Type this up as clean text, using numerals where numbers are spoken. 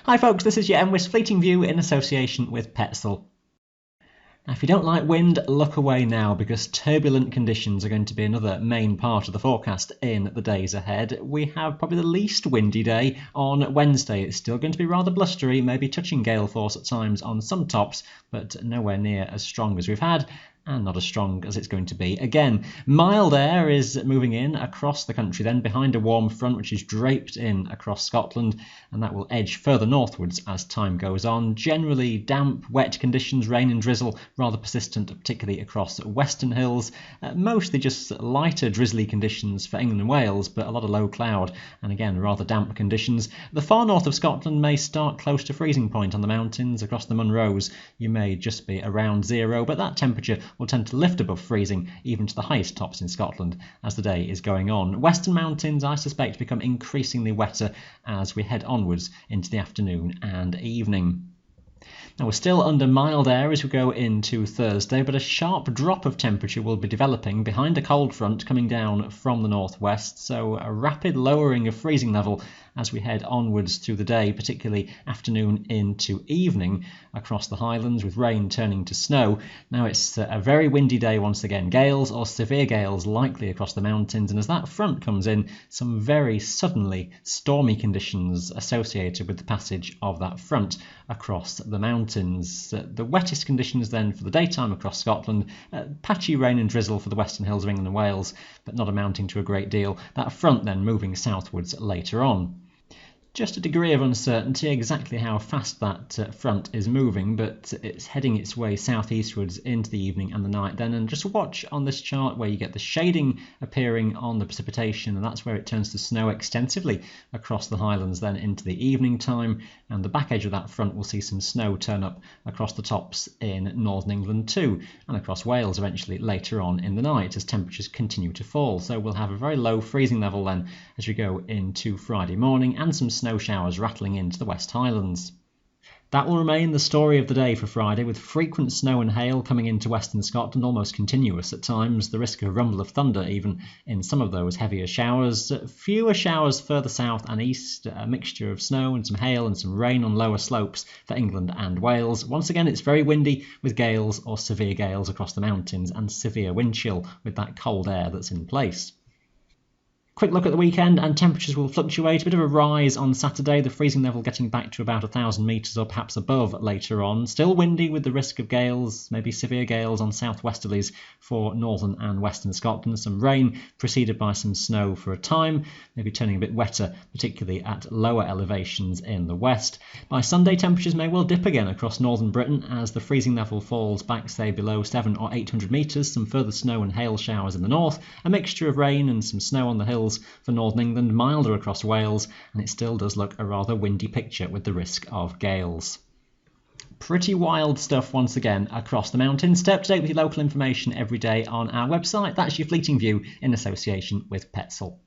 Hi folks, this is your MWIS Fleeting View in association with Petzl. Now, if you don't like wind, look away now, because turbulent conditions are going to be another main part of the forecast in the days ahead. We have probably the least windy day on Wednesday. It's still going to be rather blustery, maybe touching gale force at times on some tops, but nowhere near as strong as we've had, and not as strong as it's going to be again. Mild air is moving in across the country then behind a warm front which is draped in across Scotland, and that will edge further northwards as time goes on. Generally damp, wet conditions, rain and drizzle rather persistent, particularly across western hills. Mostly just lighter drizzly conditions for England and Wales, but a lot of low cloud and again rather damp conditions. The far north of Scotland may start close to freezing point on the mountains. Across the Munros you may just be around zero, but that temperature will tend to lift above freezing even to the highest tops in Scotland as the day is going on. Western mountains, I suspect, become increasingly wetter as we head onwards into the afternoon and evening. Now, we're still under mild air as we go into Thursday, but a sharp drop of temperature will be developing behind a cold front coming down from the northwest, so a rapid lowering of freezing level as we head onwards through the day, particularly afternoon into evening across the Highlands, with rain turning to snow. Now it's a very windy day once again, gales or severe gales likely across the mountains, and as that front comes in, some very suddenly stormy conditions associated with the passage of that front across the mountains. The wettest conditions then for the daytime across Scotland, patchy rain and drizzle for the western hills of England and Wales, but not amounting to a great deal. That front then moving southwards later on. Just a degree of uncertainty exactly how fast that front is moving, but it's heading its way southeastwards into the evening and the night then. And just watch on this chart where you get the shading appearing on the precipitation, and that's where it turns to snow extensively across the Highlands then into the evening time, and the back edge of that front will see some snow turn up across the tops in northern England too, and across Wales eventually later on in the night as temperatures continue to fall. So we'll have a very low freezing level then as we go into Friday morning, and some snow showers rattling into the West Highlands. That will remain the story of the day for Friday, with frequent snow and hail coming into western Scotland, almost continuous at times, the risk of a rumble of thunder even in some of those heavier showers. Fewer showers further south and east, a mixture of snow and some hail and some rain on lower slopes for England and Wales. Once again, it's very windy with gales or severe gales across the mountains and severe wind chill with that cold air that's in place. Quick look at the weekend, and temperatures will fluctuate. A bit of a rise on Saturday, the freezing level getting back to about 1,000 metres or perhaps above later on. Still windy with the risk of gales, maybe severe gales on southwesterlies for northern and western Scotland. Some rain preceded by some snow for a time, maybe turning a bit wetter, particularly at lower elevations in the west. By Sunday, temperatures may well dip again across northern Britain as the freezing level falls back, say, below 700 or 800 metres. Some further snow and hail showers in the north, a mixture of rain and some snow on the hills for northern England, milder across Wales, and it still does look a rather windy picture with the risk of gales. Pretty wild stuff once again across the mountains. Stay up to date with your local information every day on our website. That's your Fleeting View in association with Petzl.